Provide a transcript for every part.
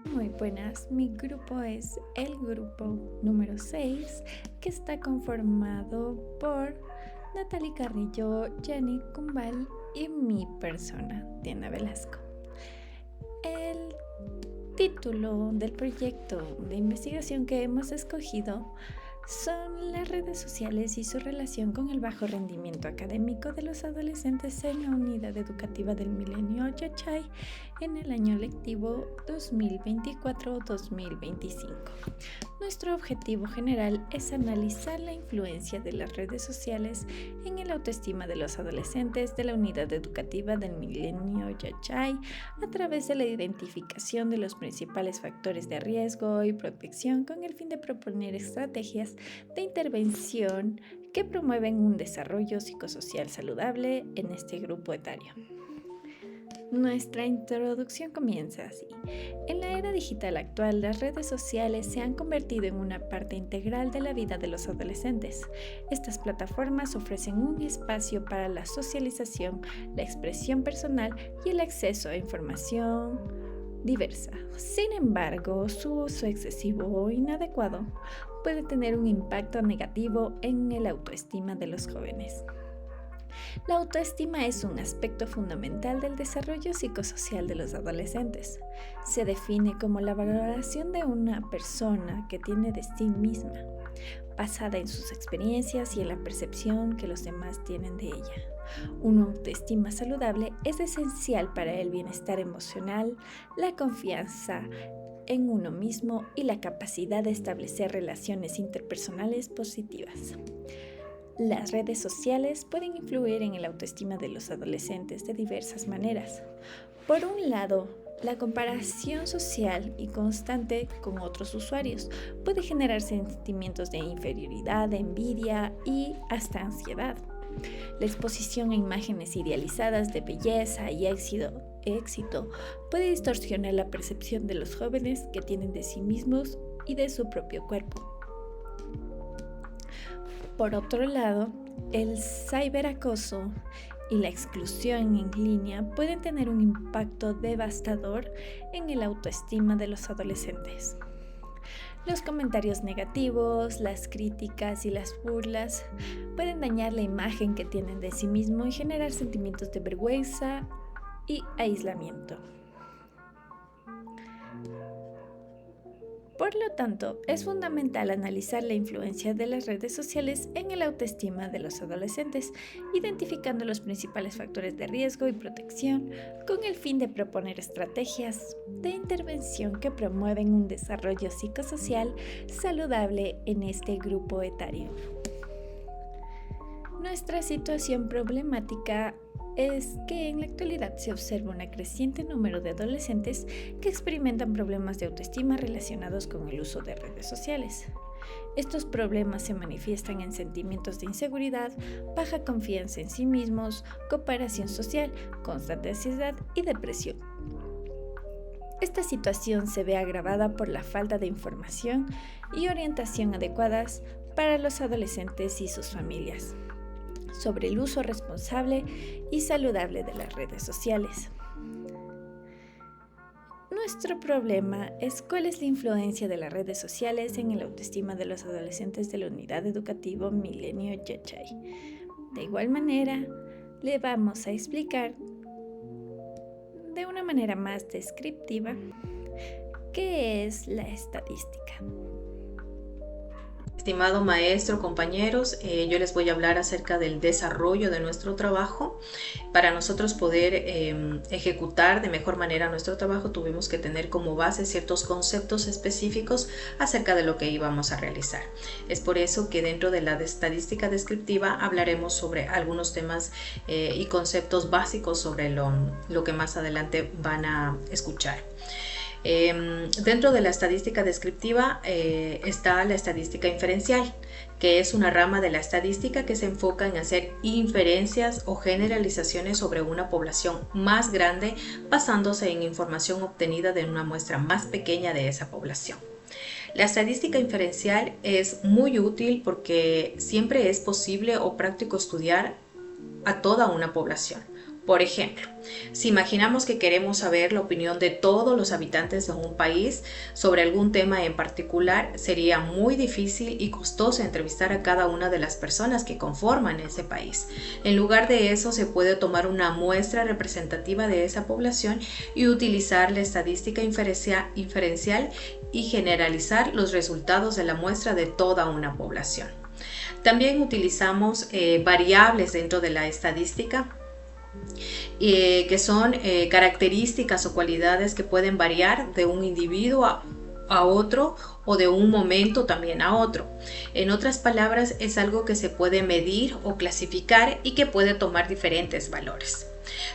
Muy buenas, mi grupo es el grupo número 6, que está conformado por Natalie Carrillo, Jenny Cumbal y mi persona, Diana Velasco. El título del proyecto de investigación que hemos escogido son las redes sociales y su relación con el bajo rendimiento académico de los adolescentes en la unidad educativa del Milenio Yachay en el año lectivo 2024-2025. Nuestro objetivo general es analizar la influencia de las redes sociales en el autoestima de los adolescentes de la unidad educativa del Milenio Yachay a través de la identificación de los principales factores de riesgo y protección con el fin de proponer estrategias de intervención que promueven un desarrollo psicosocial saludable en este grupo etario. Nuestra introducción comienza así. En la era digital actual, las redes sociales se han convertido en una parte integral de la vida de los adolescentes. Estas plataformas ofrecen un espacio para la socialización, la expresión personal y el acceso a información diversa. Sin embargo, su uso excesivo o inadecuado puede tener un impacto negativo en el autoestima de los jóvenes. La autoestima es un aspecto fundamental del desarrollo psicosocial de los adolescentes. Se define como la valoración de una persona que tiene de sí misma, basada en sus experiencias y en la percepción que los demás tienen de ella. Una autoestima saludable es esencial para el bienestar emocional, la confianza en uno mismo y la capacidad de establecer relaciones interpersonales positivas. Las redes sociales pueden influir en el autoestima de los adolescentes de diversas maneras. Por un lado, la comparación social y constante con otros usuarios puede generar sentimientos de inferioridad, envidia y hasta ansiedad. La exposición a imágenes idealizadas de belleza y éxito puede distorsionar la percepción de los jóvenes que tienen de sí mismos y de su propio cuerpo. Por otro lado, el ciberacoso y la exclusión en línea pueden tener un impacto devastador en el autoestima de los adolescentes. Los comentarios negativos, las críticas y las burlas pueden dañar la imagen que tienen de sí mismo y generar sentimientos de vergüenza y aislamiento. Por lo tanto, es fundamental analizar la influencia de las redes sociales en el autoestima de los adolescentes, identificando los principales factores de riesgo y protección con el fin de proponer estrategias de intervención que promueven un desarrollo psicosocial saludable en este grupo etario. Nuestra situación problemática es que en la actualidad se observa un creciente número de adolescentes que experimentan problemas de autoestima relacionados con el uso de redes sociales. Estos problemas se manifiestan en sentimientos de inseguridad, baja confianza en sí mismos, comparación social, constante ansiedad y depresión. Esta situación se ve agravada por la falta de información y orientación adecuadas para los adolescentes y sus familias sobre el uso responsable y saludable de las redes sociales. Nuestro problema es cuál es la influencia de las redes sociales en el autoestima de los adolescentes de la unidad educativa Milenio Yachay. De igual manera, le vamos a explicar de una manera más descriptiva qué es la estadística. Estimado maestro, compañeros, yo les voy a hablar acerca del desarrollo de nuestro trabajo. Para nosotros poder ejecutar de mejor manera nuestro trabajo, tuvimos que tener como base ciertos conceptos específicos acerca de lo que íbamos a realizar. Es por eso que dentro de la estadística descriptiva hablaremos sobre algunos temas y conceptos básicos sobre lo que más adelante van a escuchar. Dentro de la estadística descriptiva está la estadística inferencial, que es una rama de la estadística que se enfoca en hacer inferencias o generalizaciones sobre una población más grande basándose en información obtenida de una muestra más pequeña de esa población. La estadística inferencial es muy útil porque siempre es posible o práctico estudiar a toda una población. Por ejemplo, si imaginamos que queremos saber la opinión de todos los habitantes de un país sobre algún tema en particular, sería muy difícil y costoso entrevistar a cada una de las personas que conforman ese país. En lugar de eso, se puede tomar una muestra representativa de esa población y utilizar la estadística inferencial y generalizar los resultados de la muestra de toda una población. También utilizamos variables dentro de la estadística, que son características o cualidades que pueden variar de un individuo a otro o de un momento también a otro. En otras palabras, es algo que se puede medir o clasificar y que puede tomar diferentes valores.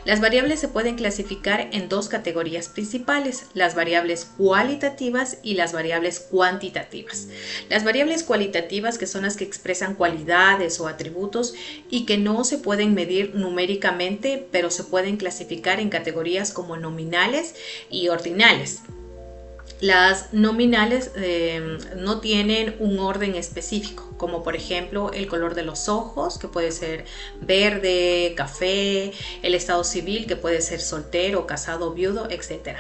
Las variables se pueden clasificar en dos categorías principales, las variables cualitativas y las variables cuantitativas. Las variables cualitativas, que son las que expresan cualidades o atributos y que no se pueden medir numéricamente, pero se pueden clasificar en categorías como nominales y ordinales. Las nominales no tienen un orden específico, como por ejemplo el color de los ojos, que puede ser verde, café, el estado civil, que puede ser soltero, casado, viudo, etc.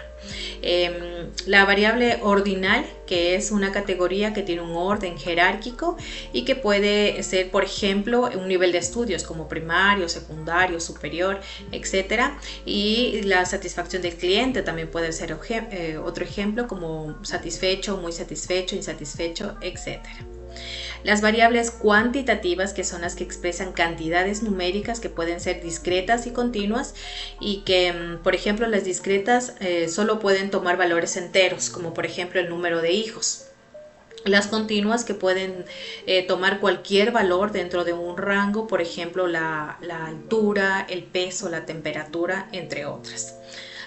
La variable ordinal, que es una categoría que tiene un orden jerárquico y que puede ser, por ejemplo, un nivel de estudios como primario, secundario, superior, etc. Y la satisfacción del cliente también puede ser otro ejemplo, como satisfecho, muy satisfecho, insatisfecho, etc. Las variables cuantitativas, que son las que expresan cantidades numéricas que pueden ser discretas y continuas, y que, por ejemplo, las discretas solo pueden tomar valores enteros, como por ejemplo el número de hijos. Las continuas, que pueden tomar cualquier valor dentro de un rango, por ejemplo la altura, el peso, la temperatura, entre otras.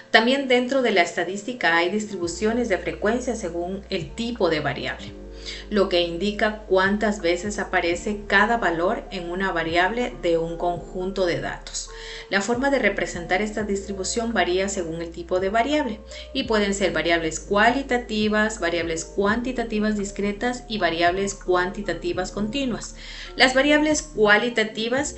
También dentro de la estadística hay distribuciones de frecuencia según el tipo de variable, lo que indica cuántas veces aparece cada valor en una variable de un conjunto de datos. La forma de representar esta distribución varía según el tipo de variable y pueden ser variables cualitativas, variables cuantitativas discretas y variables cuantitativas continuas. Las variables cualitativas,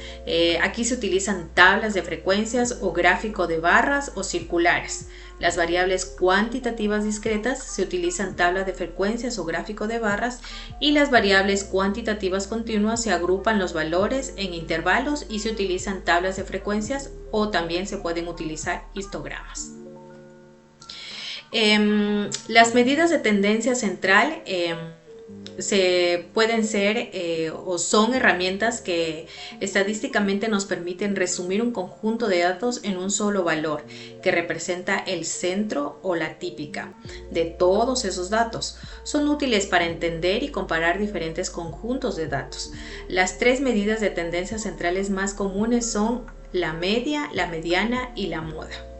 aquí se utilizan tablas de frecuencias o gráfico de barras o circulares. Las variables cuantitativas discretas se utilizan tablas de frecuencias o gráfico de barras, y las variables cuantitativas continuas se agrupan los valores en intervalos y se utilizan tablas de frecuencias, o también se pueden utilizar histogramas. Las medidas de tendencia central pueden ser o son herramientas que estadísticamente nos permiten resumir un conjunto de datos en un solo valor que representa el centro o la típica de todos esos datos. Son útiles para entender y comparar diferentes conjuntos de datos. Las tres medidas de tendencia centrales más comunes son la media, la mediana y la moda.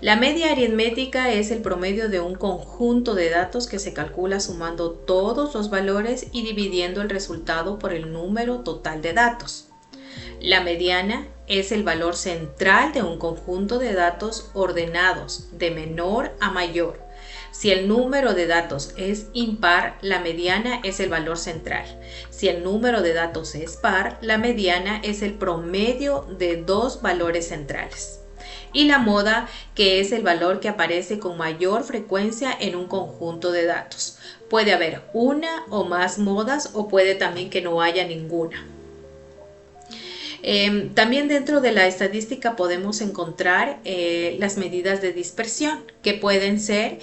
La media aritmética es el promedio de un conjunto de datos que se calcula sumando todos los valores y dividiendo el resultado por el número total de datos. La mediana es el valor central de un conjunto de datos ordenados de menor a mayor. Si el número de datos es impar, la mediana es el valor central. Si el número de datos es par, la mediana es el promedio de dos valores centrales. Y la moda, que es el valor que aparece con mayor frecuencia en un conjunto de datos. Puede haber una o más modas, o puede también que no haya ninguna. También dentro de la estadística podemos encontrar las medidas de dispersión, que pueden ser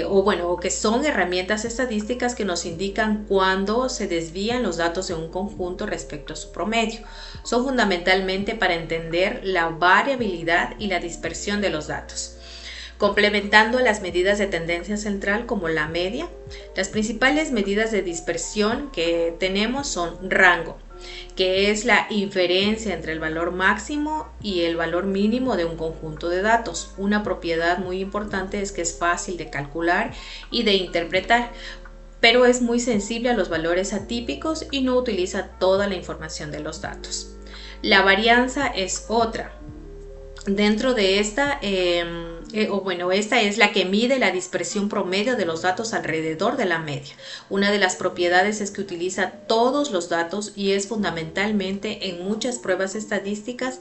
o que son herramientas estadísticas que nos indican cuándo se desvían los datos de un conjunto respecto a su promedio. Son fundamentalmente para entender la variabilidad y la dispersión de los datos. Complementando las medidas de tendencia central como la media, las principales medidas de dispersión que tenemos son rango, que es la inferencia entre el valor máximo y el valor mínimo de un conjunto de datos. Una propiedad muy importante es que es fácil de calcular y de interpretar, pero es muy sensible a los valores atípicos y no utiliza toda la información de los datos. La varianza es otra. Dentro de esta esta es la que mide la dispersión promedio de los datos alrededor de la media. Una de las propiedades es que utiliza todos los datos y es fundamentalmente en muchas pruebas estadísticas,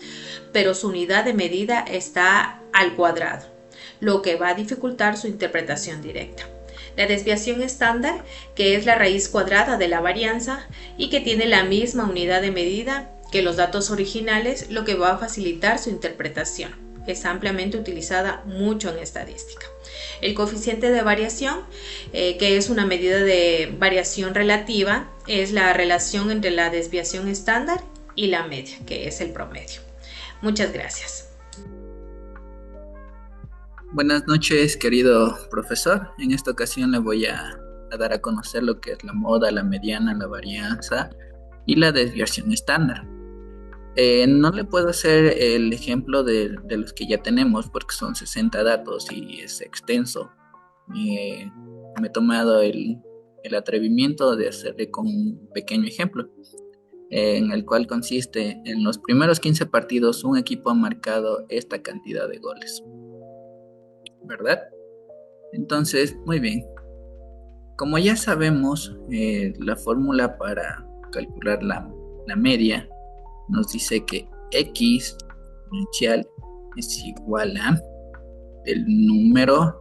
pero su unidad de medida está al cuadrado, lo que va a dificultar su interpretación directa. La desviación estándar, que es la raíz cuadrada de la varianza y que tiene la misma unidad de medida que los datos originales, lo que va a facilitar su interpretación. Es ampliamente utilizada mucho en estadística. El coeficiente de variación, que es una medida de variación relativa, es la relación entre la desviación estándar y la media, que es el promedio. Muchas gracias. Buenas noches, querido profesor. En esta ocasión le voy a dar a conocer lo que es la moda, la mediana, la varianza y la desviación estándar. No le puedo hacer el ejemplo de los que ya tenemos porque son 60 datos y es extenso. Me he tomado el atrevimiento de hacerle con un pequeño ejemplo, en el cual consiste en los primeros 15 partidos un equipo ha marcado esta cantidad de goles, ¿verdad? Entonces, muy bien. Como ya sabemos, la fórmula para calcular la media nos dice que x exponencial es igual a el número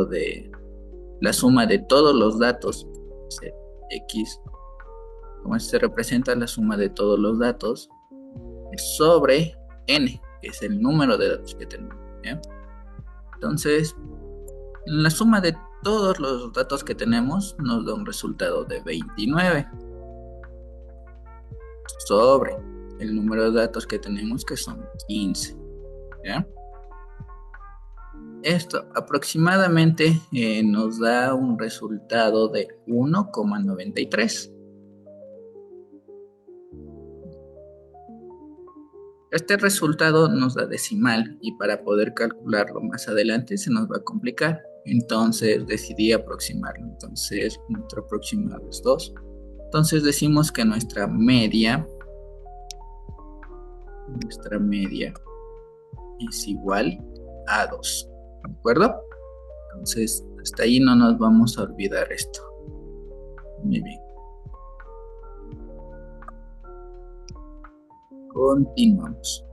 de la suma de todos los datos, x, como se representa la suma de todos los datos, sobre n, que es el número de datos que tenemos, ¿ya? Entonces, la suma de todos los datos que tenemos nos da un resultado de 29 sobre el número de datos que tenemos, que son 15, ¿ya? Esto aproximadamente nos da un resultado de 1,93. Este resultado nos da decimal y para poder calcularlo más adelante se nos va a complicar. Entonces decidí aproximarlo. Entonces nuestro aproximado es 2. Entonces decimos que nuestra media es igual a 2. ¿De acuerdo? Entonces hasta ahí no nos vamos a olvidar esto. Muy bien. Continuamos.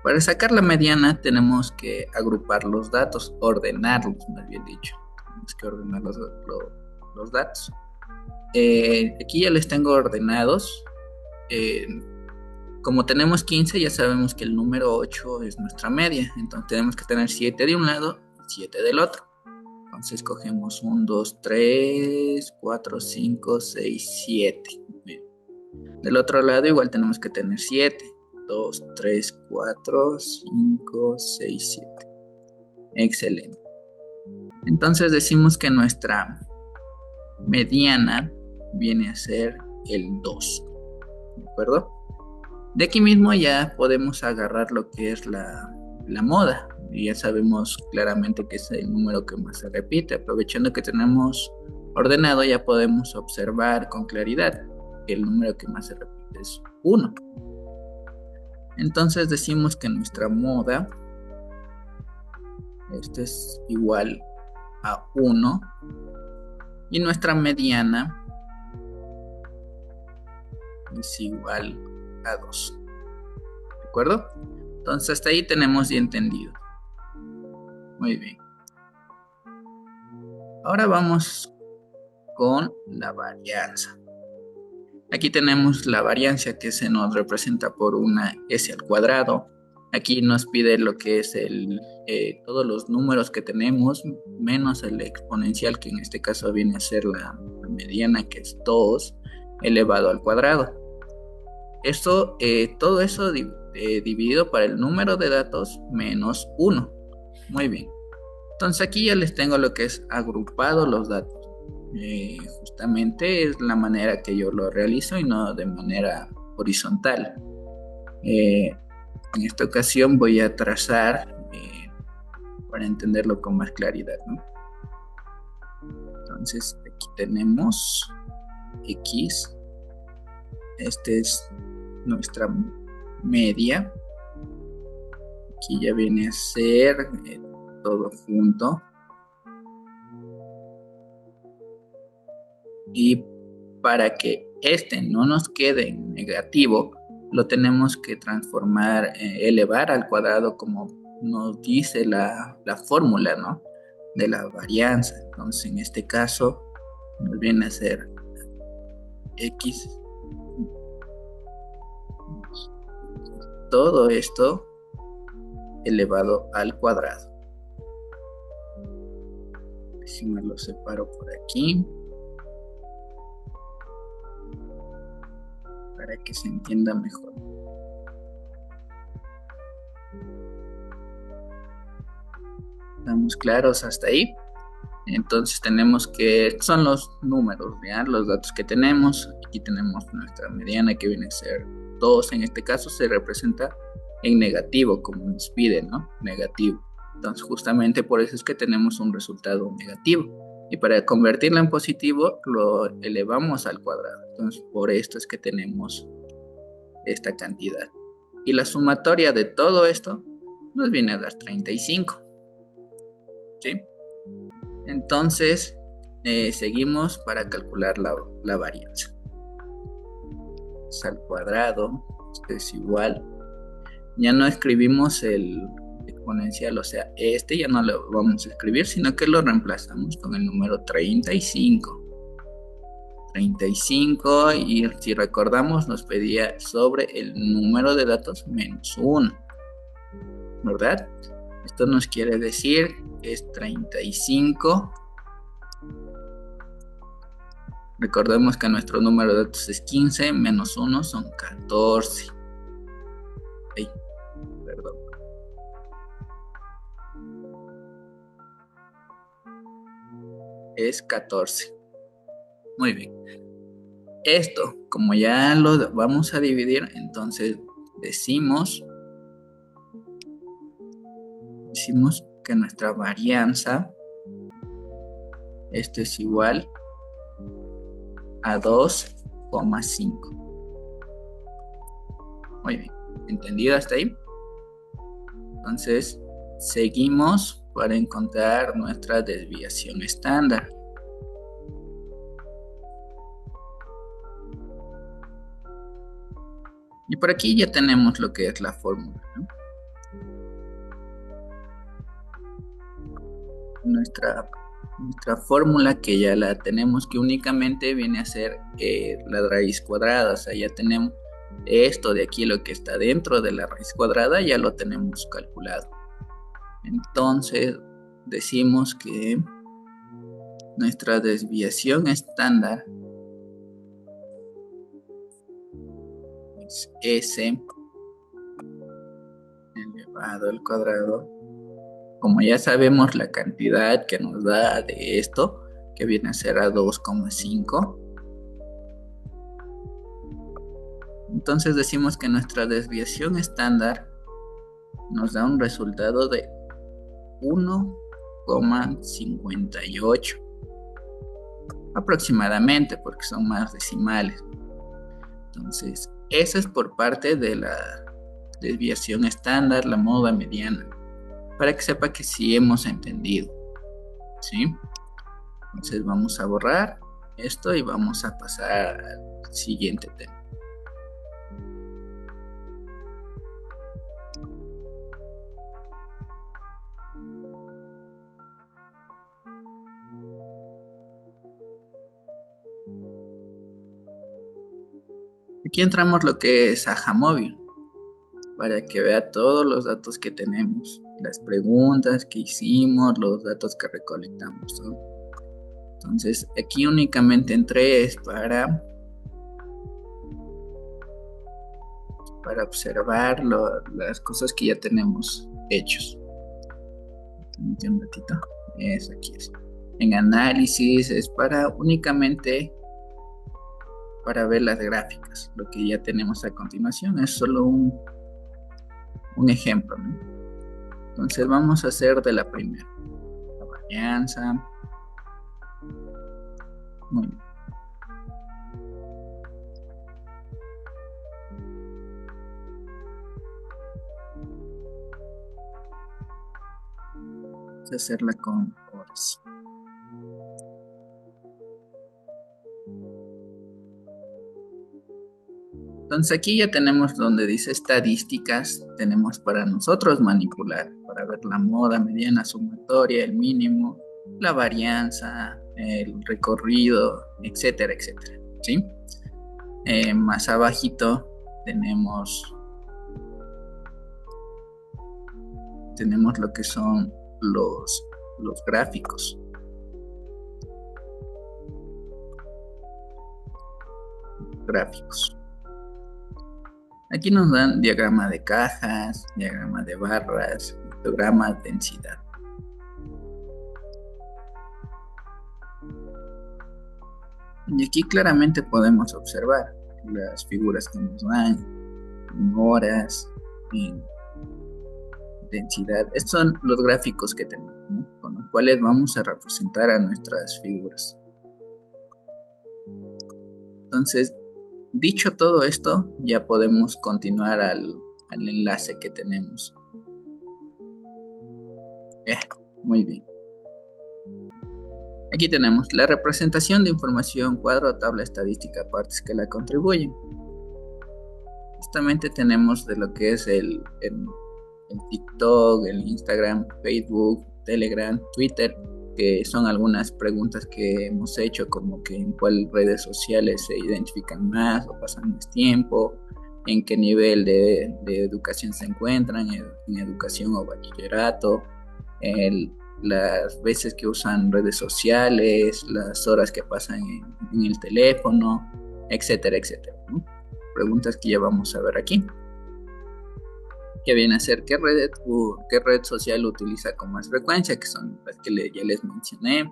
Para sacar la mediana tenemos que agrupar los datos, ordenarlos, más bien dicho. Tenemos que ordenar los datos. Aquí ya les tengo ordenados. Como tenemos 15, ya sabemos que el número 8 es nuestra media. Entonces tenemos que tener 7 de un lado y 7 del otro. Entonces cogemos 1, 2, 3, 4, 5, 6, 7. Bien. Del otro lado igual tenemos que tener 7. 2, 3, 4, 5, 6, 7. Excelente. Entonces decimos que nuestra mediana viene a ser el 2. ¿De acuerdo? De aquí mismo ya podemos agarrar lo que es la moda. Y ya sabemos claramente que es el número que más se repite. Aprovechando que tenemos ordenado, ya podemos observar con claridad que el número que más se repite es 1. Entonces decimos que nuestra moda es igual a 1 y nuestra mediana es igual a 2. ¿De acuerdo? Entonces hasta ahí tenemos ya entendido. Muy bien. Ahora vamos con la varianza. Aquí tenemos la varianza que se nos representa por una s al cuadrado. Aquí nos pide lo que es todos los números que tenemos, menos el exponencial, que en este caso viene a ser la mediana, que es 2 elevado al cuadrado. Esto, todo eso dividido para el número de datos menos 1. Muy bien. Entonces aquí ya les tengo lo que es agrupado los datos. Justamente es la manera que yo lo realizo y no de manera horizontal. En esta ocasión voy a trazar para entenderlo con más claridad, ¿no? Entonces aquí tenemos X. Este es nuestra media. Aquí ya viene a ser todo junto. Y para que este no nos quede en negativo, lo tenemos que transformar, elevar al cuadrado como nos dice la fórmula, ¿no? De la varianza. Entonces, en este caso, nos viene a ser x. Todo esto elevado al cuadrado. Si me lo separo por aquí, para que se entienda mejor. ¿Estamos claros hasta ahí? Entonces tenemos que, son los números, ¿ya? Los datos que tenemos. Aquí tenemos nuestra mediana que viene a ser 2. En este caso se representa en negativo, como nos pide, ¿no? Negativo. Entonces justamente por eso es que tenemos un resultado negativo. Y para convertirlo en positivo lo elevamos al cuadrado. Entonces por esto es que tenemos esta cantidad. Y la sumatoria de todo esto nos viene a dar 35. ¿Sí? Entonces, seguimos para calcular la varianza. Es al cuadrado, esto es igual. Ya no escribimos el exponencial, o sea, este ya no lo vamos a escribir, sino que lo reemplazamos con el número 35. 35, y si recordamos, nos pedía sobre el número de datos menos 1, ¿verdad? Esto nos quiere decir que es 35. Recordemos que nuestro número de datos es 15, menos 1 son 14. Ay, perdón. Es 14. Muy bien. Esto, como ya lo vamos a dividir, entonces decimos que nuestra varianza, esto es igual a 2,5. Muy bien, ¿entendido hasta ahí? Entonces, seguimos para encontrar nuestra desviación estándar. Y por aquí ya tenemos lo que es la fórmula, ¿no? Nuestra fórmula, que ya la tenemos, que únicamente viene a ser la raíz cuadrada. O sea, ya tenemos esto de aquí, lo que está dentro de la raíz cuadrada, ya lo tenemos calculado. Entonces decimos que nuestra desviación estándar es S elevado al cuadrado. Como ya sabemos la cantidad que nos da de esto, que viene a ser a 2,5. Entonces decimos que nuestra desviación estándar nos da un resultado de 1,58 aproximadamente, porque son más decimales. Entonces, eso es por parte de la desviación estándar, la moda mediana, para que sepa que sí hemos entendido, ¿sí? Entonces vamos a borrar esto y vamos a pasar al siguiente tema. Aquí entramos lo que es a Jamovi, para que vea todos los datos que tenemos, las preguntas que hicimos, los datos que recolectamos, ¿no? Entonces aquí únicamente entré es para observar las cosas que ya tenemos hechos. Un ratito. Es aquí. En análisis es para únicamente para ver las gráficas. Lo que ya tenemos a continuación es solo un ejemplo, ¿no? Entonces vamos a hacer de la primera. La varianza. Muy bien. Vamos a hacerla con horas. Entonces aquí ya tenemos donde dice estadísticas, tenemos para nosotros manipular, para ver la moda mediana, sumatoria, el mínimo, la varianza, el recorrido, etcétera, etcétera, ¿sí? Más abajito tenemos lo que son los gráficos. Aquí nos dan diagrama de cajas, diagrama de barras, histograma, densidad. Y aquí claramente podemos observar las figuras que nos dan en horas, en densidad. Estos son los gráficos que tenemos, ¿no? Con los cuales vamos a representar a nuestras figuras. Entonces, dicho todo esto, ya podemos continuar al enlace que tenemos. Muy bien. Aquí tenemos la representación de información, cuadro, tabla estadística, partes que la contribuyen. Justamente tenemos de lo que es el TikTok, el Instagram, Facebook, Telegram, Twitter, que son algunas preguntas que hemos hecho, como que en cuáles redes sociales se identifican más o pasan más tiempo, en qué nivel de educación se encuentran, en educación o bachillerato, las veces que usan redes sociales, las horas que pasan en el teléfono, etcétera, etcétera, ¿no? Preguntas que ya vamos a ver aquí. Que viene a ser qué red social utiliza con más frecuencia, que son las que ya les mencioné.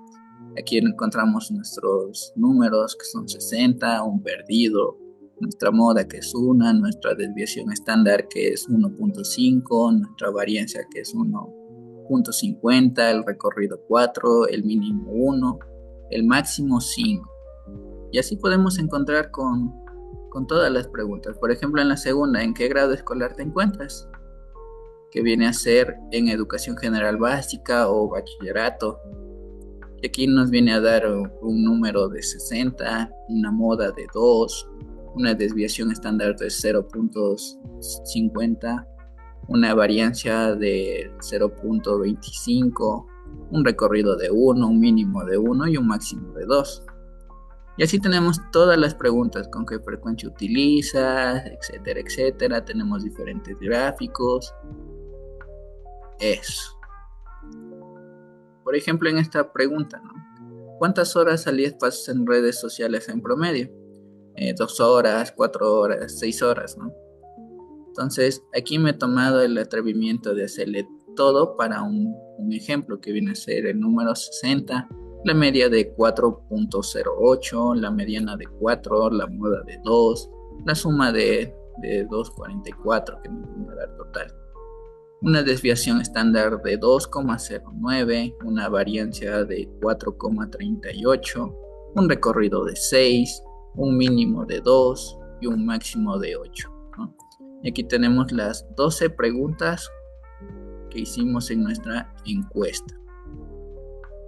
Aquí encontramos nuestros números, que son 60, un perdido, nuestra moda, que es 1, nuestra desviación estándar, que es 1.5, nuestra varianza, que es 1.50, el recorrido 4, el mínimo 1, el máximo 5. Y así podemos encontrar con todas las preguntas. Por ejemplo, en la segunda, ¿en qué grado escolar te encuentras? Que viene a ser en educación general básica o bachillerato. Y aquí nos viene a dar un número de 60, una moda de 2, una desviación estándar de 0.50, una variancia de 0.25, un recorrido de 1, un mínimo de 1 y un máximo de 2. Y así tenemos todas las preguntas, con qué frecuencia utilizas, etcétera, etcétera. Tenemos diferentes gráficos. Eso. Por ejemplo, en esta pregunta, ¿no? ¿Cuántas horas al día pasas en redes sociales en promedio? 2 horas, 4 horas, 6 horas, ¿no? Entonces, aquí me he tomado el atrevimiento de hacerle todo para un ejemplo que viene a ser el número 60, la media de 4.08, la mediana de 4, la moda de 2, la suma de 2.44 que me va a dar total. Una desviación estándar de 2.09, una variancia de 4.38, un recorrido de 6, un mínimo de 2 y un máximo de 8, ¿no? Y aquí tenemos las 12 preguntas que hicimos en nuestra encuesta.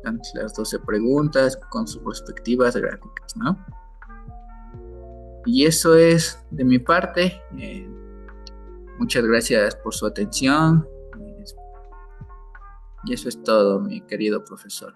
Entonces, las 12 preguntas con sus respectivas gráficas, ¿no? Y eso es de mi parte. Muchas gracias por su atención. Y eso es todo, mi querido profesor.